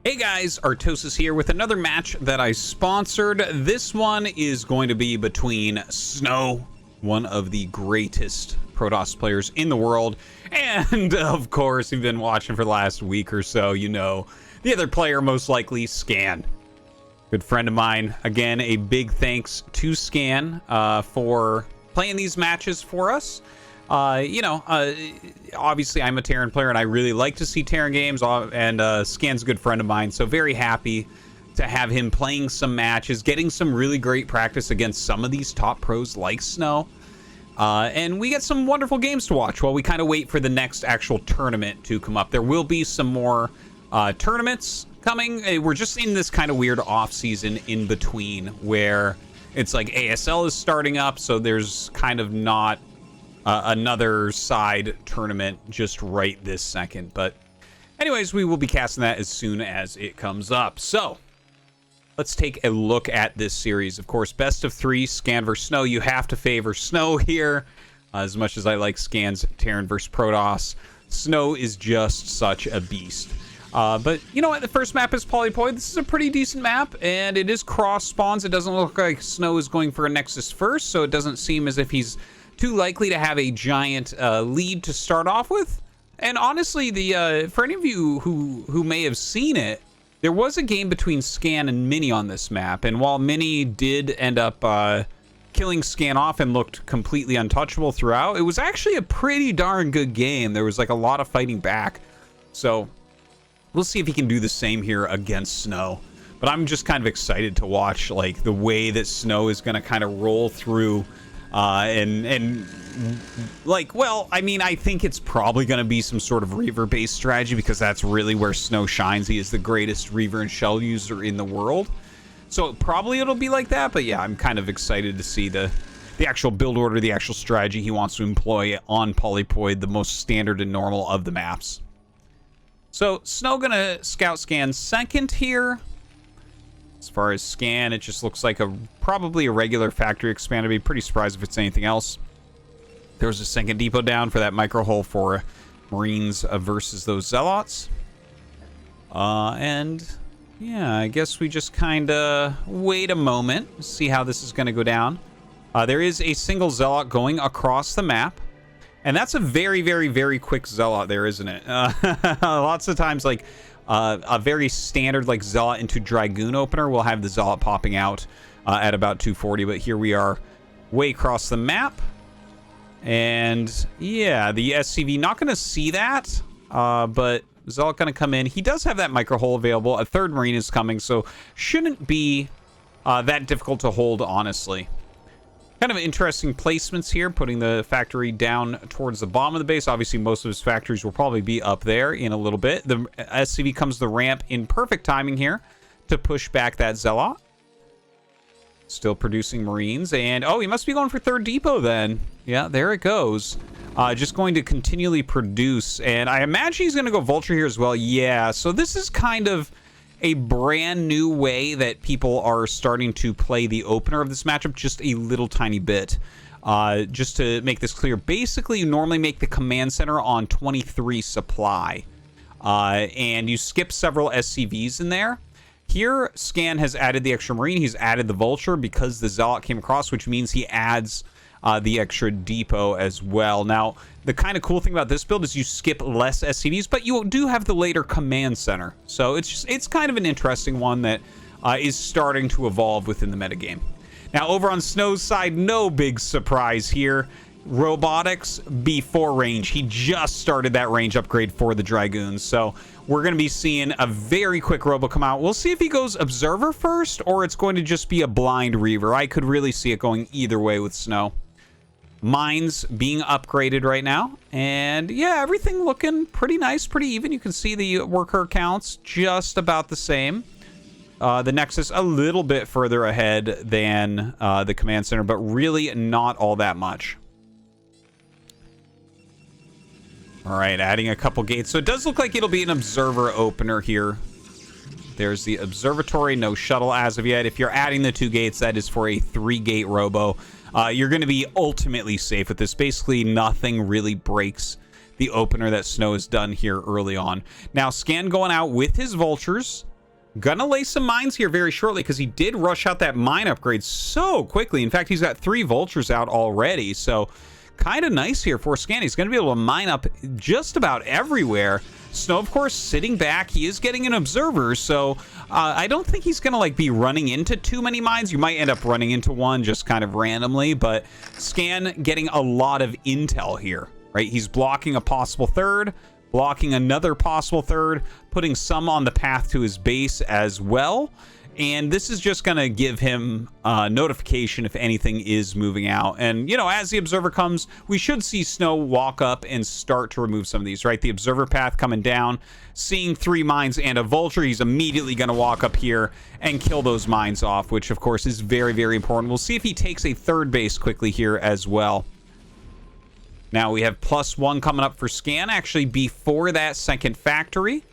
Hey guys, Artosis here with another match that I sponsored. This one is going to be between SnOw, one of the greatest Protoss players in the world, and of course, if you've been watching for the last week or so, you know, the other player most likely, Scan. Good friend of mine. Again, a big thanks to Scan for playing these matches for us. Obviously I'm a Terran player and I really like to see Terran games, and Scan's a good friend of mine, so very happy to have him playing some matches, getting some really great practice against some of these top pros like SnOw. And we get some wonderful games to watch while we kind of wait for the next actual tournament to come up. There will be some more tournaments coming. We're just in this kind of weird off season in between where it's like ASL is starting up, so there's kind of not another side tournament just right this second. But anyways, we will be casting that as soon as it comes up. So let's take a look at this series. Of course, best of 3, Scan versus SnOw. You have to favor SnOw here. As much as I like Scan's Terran versus Protoss, SnOw is just such a beast. But you know what? The first map is Polypoid. This is a pretty decent map, and it is cross spawns. It doesn't look like SnOw is going for a Nexus first, so it doesn't seem as if he's too likely to have a giant lead to start off with. And honestly, for any of you who may have seen it, there was a game between Scan and Mini on this map, and while Mini did end up killing Scan off and looked completely untouchable throughout, it was actually a pretty darn good game. There was like a lot of fighting back, so we'll see if he can do the same here against SnOw. But I'm just kind of excited to watch like the way that SnOw is going to kind of roll through. And like, well, I mean, I think it's probably going to be some sort of Reaver-based strategy because that's really where SnOw shines. He is the greatest Reaver and Shell user in the world. So probably it'll be like that, but yeah, I'm kind of excited to see the actual build order, the actual strategy he wants to employ on Polypoid, the most standard and normal of the maps. So SnOw going to scout Scan second here. As far as Scan, it just looks like probably a regular factory expand. I'd be pretty surprised if it's anything else. There was a second depot down for that micro hull for Marines versus those Zealots. And yeah, I guess we just kind of wait a moment, see how this is going to go down. There is a single Zealot going across the map. And that's a very, very, very quick Zealot there, isn't it? Lots of times, like, a very standard, like, Zealot into Dragoon opener will have the Zealot popping out at about 240. But here we are way across the map. And, yeah, the SCV not going to see that. But Zealot going to come in. He does have that micro hull available. A third Marine is coming, so shouldn't be that difficult to hold, honestly. Kind of interesting placements here, putting the factory down towards the bottom of the base. Obviously, most of his factories will probably be up there in a little bit. The SCV comes the ramp in perfect timing here to push back that Zealot. Still producing Marines. And, oh, he must be going for third depot then. Yeah, there it goes. Just going to continually produce. And I imagine he's going to go Vulture here as well. Yeah, so this is kind of a brand new way that people are starting to play the opener of this matchup just a little tiny bit. Just to make this clear, basically you normally make the command center on 23 supply. And you skip several SCVs in there. Here, Scan has added the extra Marine. He's added the Vulture because the Zealot came across, which means he adds the extra depot as well. Now, the kind of cool thing about this build is you skip less SCVs, but you do have the later command center. So it's kind of an interesting one that is starting to evolve within the metagame. Now, over on SnOw's side, no big surprise here. Robotics before range. He just started that range upgrade for the Dragoons. So we're going to be seeing a very quick Robo come out. We'll see if he goes Observer first or it's going to just be a blind Reaver. I could really see it going either way with SnOw. Mines being upgraded right now. And yeah, everything looking pretty nice, pretty even. You can see the worker counts just about the same. The Nexus a little bit further ahead than the command center, but really not all that much. All right, adding a couple gates. So it does look like it'll be an observer opener here. There's the observatory, no shuttle as of yet. If you're adding the 2 gates, that is for a 3-gate robo. You're going to be ultimately safe with this. Basically, nothing really breaks the opener that SnOw has done here early on. Now, Scan going out with his vultures. Gonna lay some mines here very shortly because he did rush out that mine upgrade so quickly. In fact, he's got 3 vultures out already, so kind of nice here for Scan. He's going to be able to mine up just about everywhere. SnOw, of course, sitting back. He is getting an observer, so I don't think he's going to like be running into too many mines. You might end up running into one just kind of randomly, but Scan getting a lot of intel here, right? He's blocking a possible third, blocking another possible third, putting some on the path to his base as well. And this is just going to give him notification if anything is moving out. And, you know, as the observer comes, we should see SnOw walk up and start to remove some of these, right? The observer path coming down, seeing 3 mines and a vulture, he's immediately going to walk up here and kill those mines off, which, of course, is very, very important. We'll see if he takes a third base quickly here as well. Now we have +1 coming up for Scan, actually before that second factory.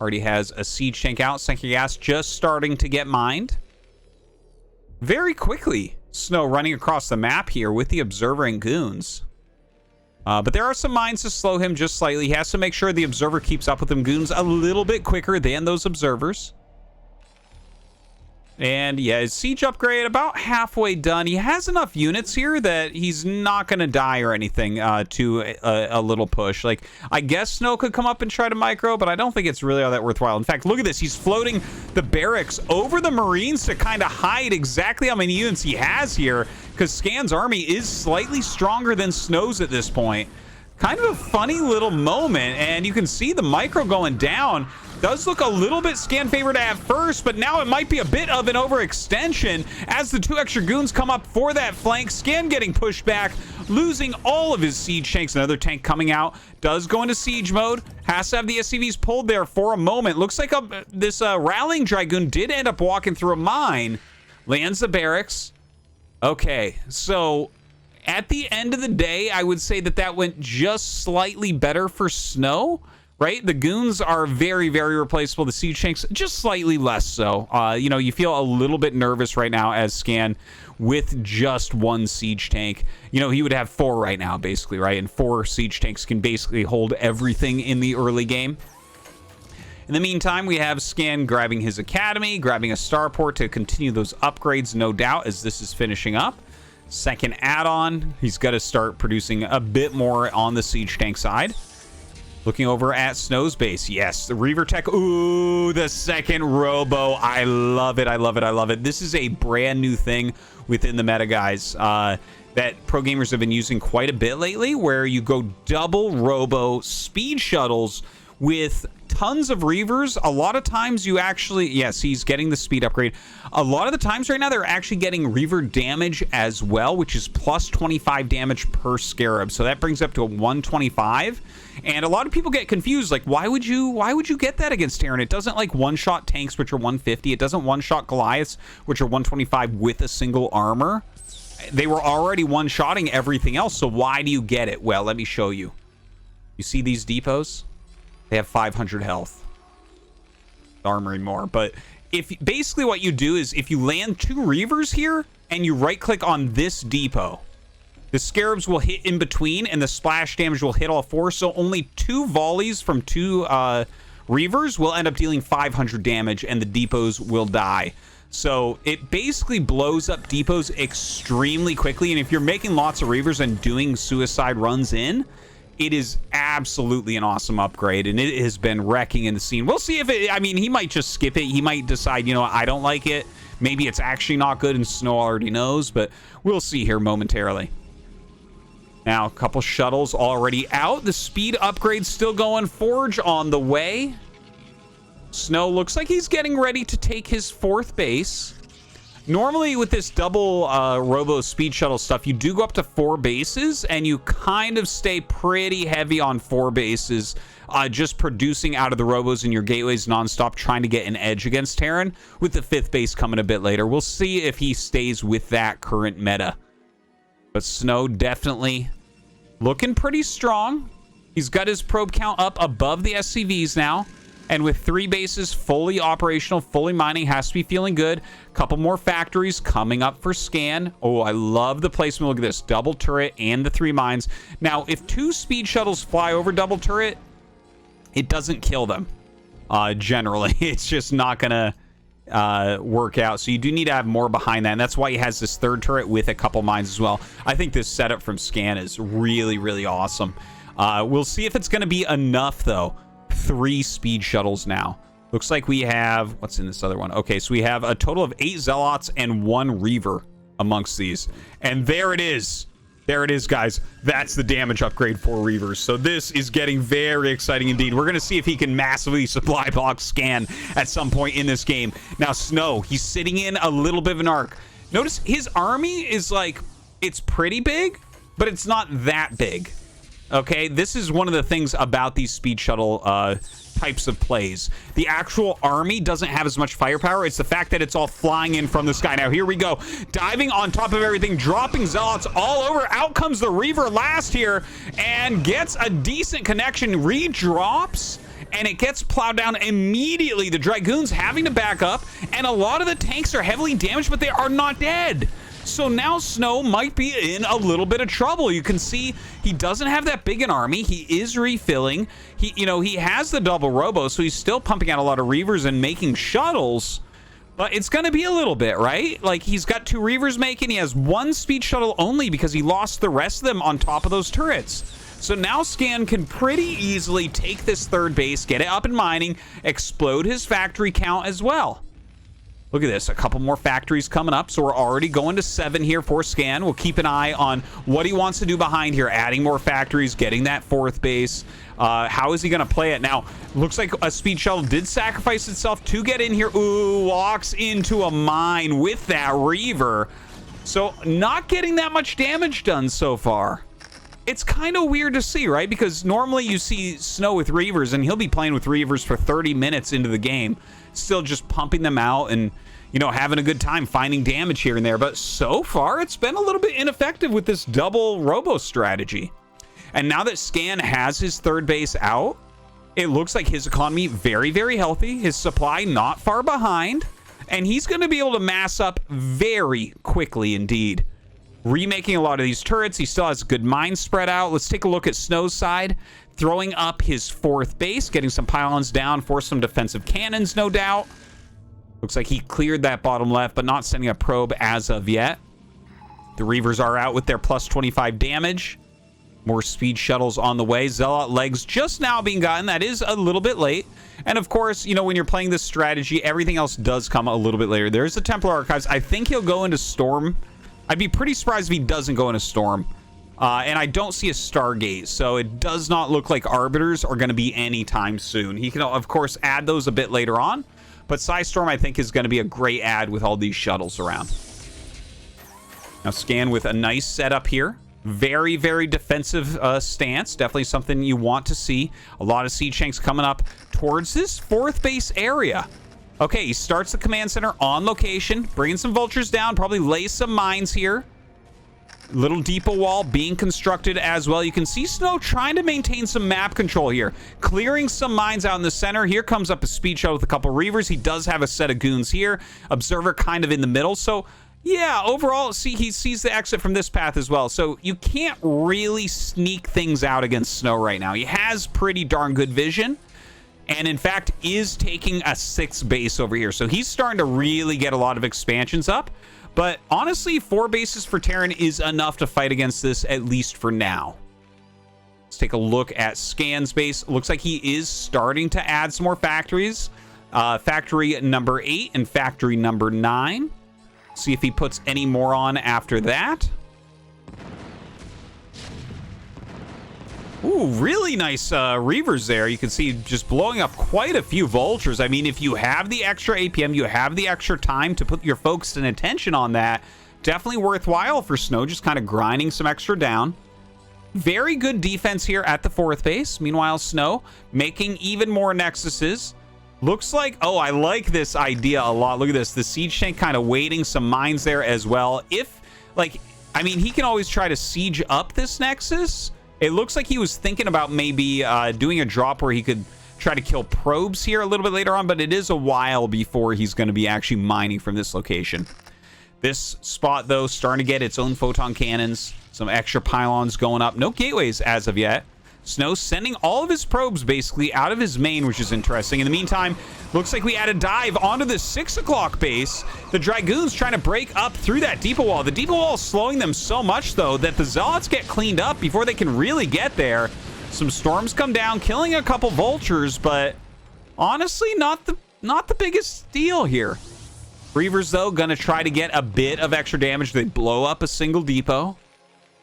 Already has a siege tank out. Second gas just starting to get mined. Very quickly, SnOw running across the map here with the observer and goons. But there are some mines to slow him just slightly. He has to make sure the observer keeps up with them goons a little bit quicker than those observers. And yeah, his siege upgrade about halfway done. He has enough units here that he's not going to die or anything to a little push. Like, I guess SnOw could come up and try to micro, but I don't think it's really all that worthwhile. In fact, look at this. He's floating the barracks over the Marines to kind of hide exactly how many units he has here, because Scan's army is slightly stronger than SnOw's at this point. Kind of a funny little moment, and you can see the micro going down. Does look a little bit Scan favored at first, but now it might be a bit of an overextension as the 2 extra goons come up for that flank. Scan getting pushed back, losing all of his siege tanks. Another tank coming out, does go into siege mode, has to have the SCVs pulled there for a moment. Looks like this rallying dragoon did end up walking through a mine, lands the barracks. Okay, so at the end of the day, I would say that that went just slightly better for SnOw. Right? The goons are very, very replaceable. The siege tanks, just slightly less so. You know, you feel a little bit nervous right now as Scan with just 1 siege tank. You know, he would have 4 right now, basically, right? And 4 siege tanks can basically hold everything in the early game. In the meantime, we have Scan grabbing his academy, grabbing a starport to continue those upgrades, no doubt, as this is finishing up. Second add-on, he's got to start producing a bit more on the siege tank side. Looking over at SnOw's base. Yes, the Reaver Tech. Ooh, the second Robo. I love it. I love it. I love it. This is a brand new thing within the meta, guys, that pro gamers have been using quite a bit lately, where you go double Robo speed shuttles with tons of Reavers. A lot of times you actually, yes, he's getting the speed upgrade. A lot of the times right now, they're actually getting Reaver damage as well, which is plus 25 damage per Scarab. So that brings up to a 125. And a lot of people get confused, like, why would you get that against Terran? It doesn't like one-shot tanks, which are 150. It doesn't one-shot Goliaths, which are 125 with a single armor. They were already one-shotting everything else, so why do you get it? Well, let me show you. You see these depots? They have 500 health. Armory more, but if basically what you do is if you land 2 Reavers here and you right-click on this depot, the Scarabs will hit in between, and the splash damage will hit all 4. So only 2 volleys from 2 Reavers will end up dealing 500 damage, and the depots will die. So it basically blows up depots extremely quickly. And if you're making lots of Reavers and doing suicide runs in, it is absolutely an awesome upgrade, and it has been wrecking in the scene. We'll see if it, I mean, he might just skip it. He might decide, you know, I don't like it. Maybe it's actually not good, and SnOw already knows, but we'll see here momentarily. Now, a couple shuttles already out. The speed upgrade still going. Forge on the way. SnOw looks like he's getting ready to take his 4th base. Normally, with this double Robo speed shuttle stuff, you do go up to 4 bases, and you kind of stay pretty heavy on 4 bases, just producing out of the Robos in your gateways nonstop, trying to get an edge against Terran, with the 5th base coming a bit later. We'll see if he stays with that current meta. But SnOw definitely looking pretty strong. He's got his probe count up above the SCVs now. And with 3 bases fully operational, fully mining, has to be feeling good. Couple more factories coming up for Scan. Oh, I love the placement. Look at this. Double turret and the 3 mines. Now, if 2 speed shuttles fly over double turret, it doesn't kill them. Generally, it's just not gonna work out. So you do need to have more behind that. And that's why he has this third turret with a couple mines as well. I think this setup from Scan is really, really awesome. We'll see if it's going to be enough, though. 3 speed shuttles now. Looks like we have... What's in this other one? Okay, so we have a total of 8 Zealots and 1 Reaver amongst these. And there it is. There it is, guys. That's the damage upgrade for Reavers. So this is getting very exciting indeed. We're going to see if he can massively supply block Scan at some point in this game. Now, SnOw, he's sitting in a little bit of an arc. Notice his army is like, it's pretty big, but it's not that big. Okay, this is one of the things about these speed shuttle types of plays. The actual army doesn't have as much firepower. It's the fact that it's all flying in from the sky. Now, here we go. Diving on top of everything, dropping Zealots all over. Out comes the Reaver last here and gets a decent connection. Redrops, and it gets plowed down immediately. The Dragoons having to back up, and a lot of the tanks are heavily damaged, but they are not dead. So now SnOw might be in a little bit of trouble. You can see he doesn't have that big an army. He is refilling. He has the double robo, so he's still pumping out a lot of Reavers and making shuttles. But it's going to be a little bit, right? Like, he's got 2 Reavers making. He has 1 speed shuttle only because he lost the rest of them on top of those turrets. So now Scan can pretty easily take this third base, get it up and mining, explode his factory count as well. Look at this, a couple more factories coming up, so we're already going to 7 here for Scan. We'll keep an eye on what he wants to do behind here, adding more factories, getting that 4th base. How is he going to play it? Now, looks like a speed shuttle did sacrifice itself to get in here. Ooh, walks into a mine with that Reaver. So, not getting that much damage done so far. It's kind of weird to see, right? Because normally you see SnOw with Reavers, and he'll be playing with Reavers for 30 minutes into the game, still just pumping them out and, having a good time finding damage here and there. But so far, it's been a little bit ineffective with this double robo strategy. And now that Scan has his 3rd base out, it looks like his economy very, very healthy. His supply not far behind. And he's going to be able to mass up very quickly indeed. Remaking a lot of these turrets. He still has good mines spread out. Let's take a look at SnOw's side. Throwing up his 4th base, getting some pylons down for some defensive cannons, no doubt. Looks like he cleared that bottom left, but not sending a probe as of yet. The Reavers are out with their plus 25 damage. More speed shuttles on the way. Zealot legs just now being gotten. That is a little bit late. And of course, when you're playing this strategy, everything else does come a little bit later. There's the Templar Archives. I think he'll go into Storm. I'd be pretty surprised if he doesn't go into Storm. And I don't see a Stargate, so it does not look like Arbiters are going to be anytime soon. He can, of course, add those a bit later on. But Psystorm, I think, is going to be a great add with all these shuttles around. Now, Scan with a nice setup here. Very, very defensive stance. Definitely something you want to see. A lot of siege tanks coming up towards this 4th base area. Okay, he starts the command center on location, bringing some vultures down, probably lay some mines here. Little depot wall being constructed as well. You can see SnOw trying to maintain some map control here, clearing some mines out in the center. Here comes up a speed shuttle with a couple Reavers. He does have a set of goons here. Observer kind of in the middle. So, yeah, overall, see, he sees the exit from this path as well. So you can't really sneak things out against SnOw right now. He has pretty darn good vision. And in fact, is taking a 6th base over here. So he's starting to really get a lot of expansions up. But honestly, 4 bases for Terran is enough to fight against this, at least for now. Let's take a look at Scan's base. Looks like he is starting to add some more factories. Factory number 8 and factory number 9. See if he puts any more on after that. Ooh, really nice Reavers there. You can see just blowing up quite a few Vultures. I mean, if you have the extra APM, you have the extra time to put your focus and attention on that, definitely worthwhile for SnOw, just kind of grinding some extra down. Very good defense here at the 4th base. Meanwhile, SnOw making even more Nexuses. Looks like, oh, I like this idea a lot. Look at this. The siege tank kind of waiting some mines there as well. If, like, I mean, he can always try to siege up this Nexus. It looks like he was thinking about maybe doing a drop where he could try to kill probes here a little bit later on, but it is a while before he's going to be actually mining from this location. This spot, though, starting to get its own photon cannons, some extra pylons going up. No gateways as of yet. SnOw sending all of his probes basically out of his main, which is interesting. In the meantime, looks like we had a dive onto the 6 o'clock base. The Dragoons trying to break up through that depot wall. The depot wall is slowing them so much, though, that the Zealots get cleaned up before they can really get there. Some storms come down, killing a couple vultures, but honestly, not the biggest deal here. Reavers, though, gonna try to get a bit of extra damage. They blow up a single depot.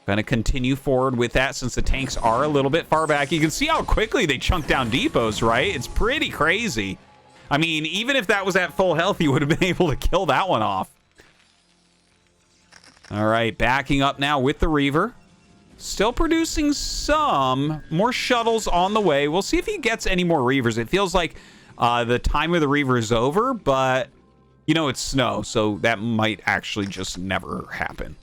Gonna continue forward with that since the tanks are a little bit far back. You can see how quickly they chunk down depots, right? It's pretty crazy. I mean, even if that was at full health, you would have been able to kill that one off. All right, backing up now with the Reaver. Still producing some more shuttles on the way. We'll see if he gets any more Reavers. It feels like the time of the Reaver is over, but, you know, it's SnOw, so that might actually just never happen.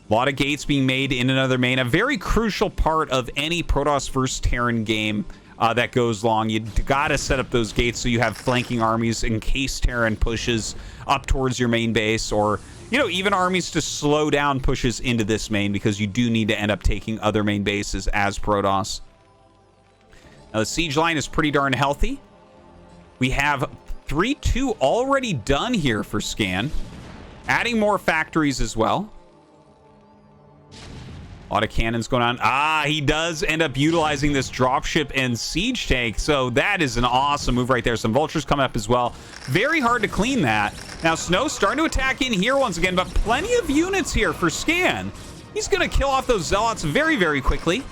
A lot of gates being made in another main. A very crucial part of any Protoss versus Terran game that goes long. You gotta set up those gates so you have flanking armies in case Terran pushes up towards your main base, or, you know, even armies to slow down pushes into this main, because you do need to end up taking other main bases as Protoss. Now, the siege line is pretty darn healthy. We have 3-2 already done here for Scan. Adding more factories as well. A lot of cannons going on. He does end up utilizing this dropship and siege tank, so that is an awesome move right there. Some vultures coming up as well. Very hard to clean that. Now, SnOw starting to attack in here once again, but plenty of units here for Scan. He's going to kill off those Zealots very, very quickly.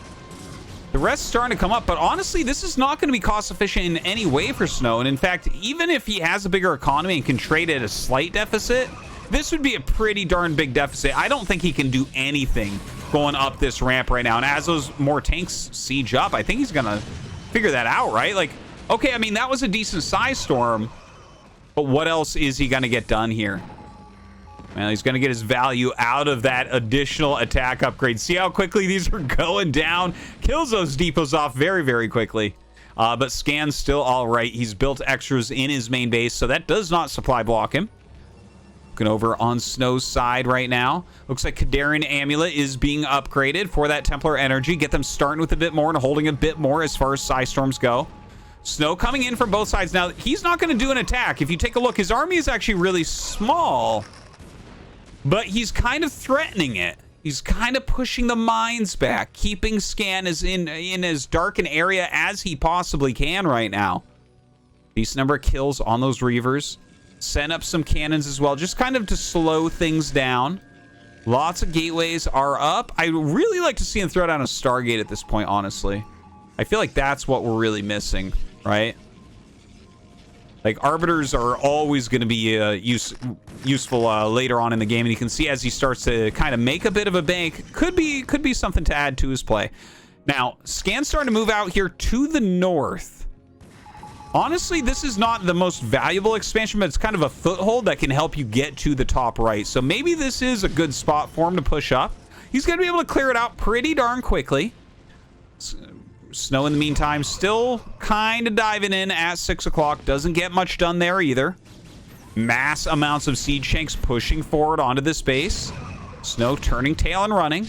The rest starting to come up, but honestly, this is not going to be cost efficient in any way for SnOw. And in fact, even if he has a bigger economy and can trade at a slight deficit, this would be a pretty darn big deficit. I don't think he can do anything going up this ramp right now. And as those more tanks siege up, I think he's going to figure that out, right? Like, okay, I mean, that was a decent size storm, but what else is he going to get done here? Man, he's going to get his value out of that additional attack upgrade. See how quickly these are going down? Kills those depots off very, very quickly. But Scan's still all right. He's built extras in his main base, so that does not supply block him. Looking over on SnOw's side right now. Looks like Kadarian Amulet is being upgraded for that Templar energy. Get them starting with a bit more and holding a bit more as far as Psy Storms go. SnOw coming in from both sides. Now, he's not going to do an attack. If you take a look, his army is actually really small, but he's kind of threatening it. He's kind of pushing the mines back, keeping Scan in as dark an area as he possibly can right now. Decent number of kills on those Reavers. Send up some cannons as well, just kind of to slow things down. Lots of gateways are up. I really like to see him throw down a Stargate at this point, honestly. I feel like that's what we're really missing, right? Like, Arbiters are always going to be useful later on in the game, and you can see as he starts to kind of make a bit of a bank, could be something to add to his play. Now, Scan's starting to move out here to the north. Honestly, this is not the most valuable expansion, but it's kind of a foothold that can help you get to the top right. So maybe this is a good spot for him to push up. He's going to be able to clear it out pretty darn quickly. SnOw, in the meantime, still kind of diving in at 6 o'clock. Doesn't get much done there either. Mass amounts of siege tanks pushing forward onto this base. SnOw turning tail and running.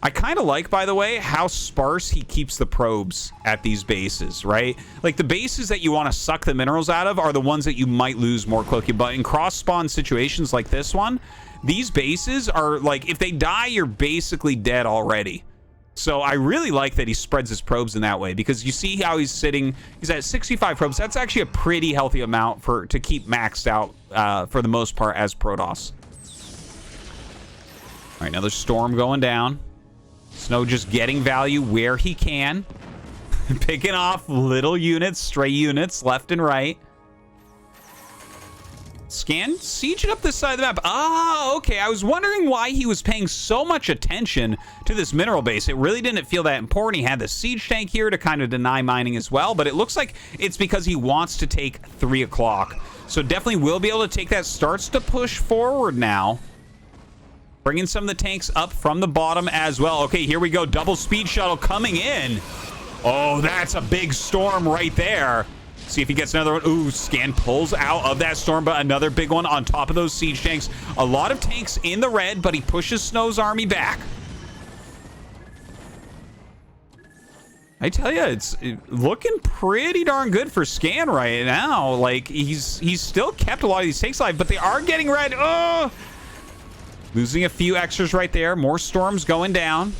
I kind of like, by the way, how sparse he keeps the probes at these bases, right? Like, the bases that you want to suck the minerals out of are the ones that you might lose more quickly. But in cross-spawn situations like this one, these bases are, like, if they die, you're basically dead already. So I really like that he spreads his probes in that way, because you see how he's sitting. He's at 65 probes. That's actually a pretty healthy amount to keep maxed out for the most part as Protoss. All right, another storm going down. SnOw just getting value where he can. Picking off little units, stray units, left and right. Scan sieging up this side of the map. Okay. I was wondering why he was paying so much attention to this mineral base. It really didn't feel that important. He had the siege tank here to kind of deny mining as well, but it looks like it's because he wants to take 3 o'clock. So definitely will be able to take that. Starts to push forward now. Bringing some of the tanks up from the bottom as well. Okay, here we go. Double speed shuttle coming in. Oh, that's a big storm right there. See if he gets another one. Ooh, Scan pulls out of that storm, but another big one on top of those siege tanks. A lot of tanks in the red, but he pushes SnOw's army back. I tell you, it's looking pretty darn good for Scan right now. Like, he's still kept a lot of these tanks alive, but they are getting red. Oh! Losing a few extras right there. More storms going down.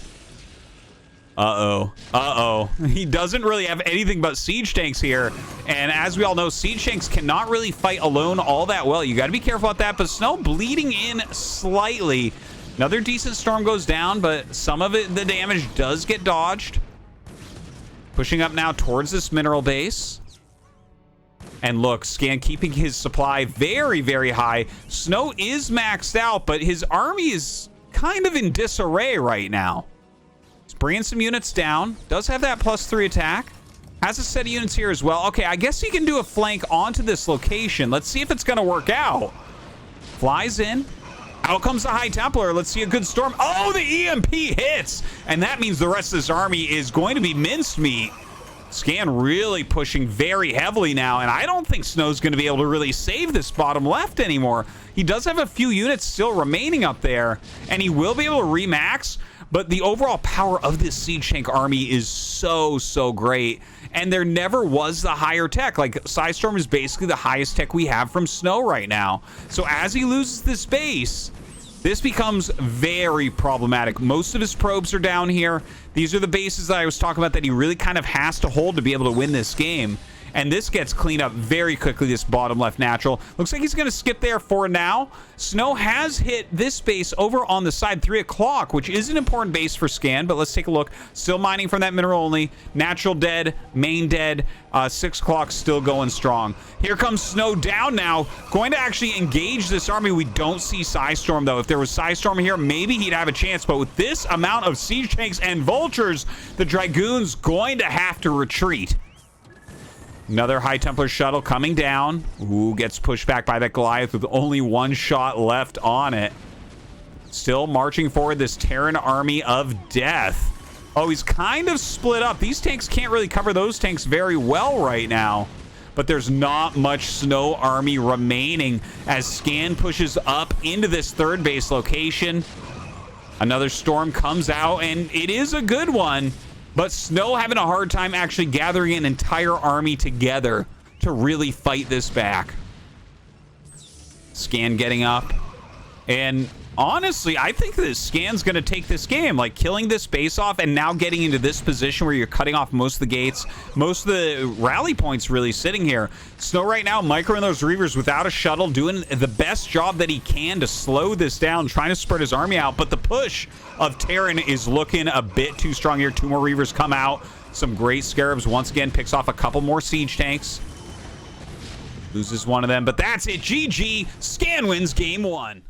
Uh-oh. Uh-oh. He doesn't really have anything but siege tanks here. And as we all know, siege tanks cannot really fight alone all that well. You got to be careful about that. But SnOw bleeding in slightly. Another decent storm goes down, but some of it, the damage does get dodged. Pushing up now towards this mineral base. And look, Scan keeping his supply very, very high. SnOw is maxed out, but his army is kind of in disarray right now. He's bringing some units down. Does have that +3 attack. Has a set of units here as well. Okay, I guess he can do a flank onto this location. Let's see if it's going to work out. Flies in. Out comes the High Templar. Let's see a good storm. Oh, the EMP hits! And that means the rest of this army is going to be mincemeat. Scan really pushing very heavily now, and I don't think SnOw's going to be able to really save this bottom left anymore. He does have a few units still remaining up there, and he will be able to remax, but the overall power of this siege tank army is so, so great. And there never was the higher tech. Like, Psystorm is basically the highest tech we have from SnOw right now. So as he loses this base, this becomes very problematic. Most of his probes are down here. These are the bases that I was talking about that he really kind of has to hold to be able to win this game. And this gets cleaned up very quickly, this bottom left natural. Looks like he's going to skip there for now. SnOw has hit this base over on the side, 3 o'clock, which is an important base for Scan, but let's take a look. Still mining from that mineral only. Natural dead, main dead, 6 o'clock still going strong. Here comes SnOw down now. Going to actually engage this army. We don't see Psystorm, though. If there was Psystorm here, maybe he'd have a chance, but with this amount of siege tanks and vultures, the Dragoon's going to have to retreat. Another High Templar shuttle coming down. Ooh, gets pushed back by that Goliath with only 1 shot left on it. Still marching forward, this Terran army of death. Oh, he's kind of split up. These tanks can't really cover those tanks very well right now. But there's not much SnOw army remaining as Scan pushes up into this 3rd base location. Another storm comes out, and it is a good one. But SnOw having a hard time actually gathering an entire army together to really fight this back. Scan getting up. And honestly, I think that Scan's going to take this game. Like, killing this base off and now getting into this position where you're cutting off most of the gates. Most of the rally points really sitting here. SnOw right now microing those Reavers without a shuttle, doing the best job that he can to slow this down, trying to spread his army out. But the push of Terran is looking a bit too strong here. 2 more Reavers come out. Some great Scarabs once again. Picks off a couple more siege tanks. Loses one of them, but that's it. GG. Scan wins game 1.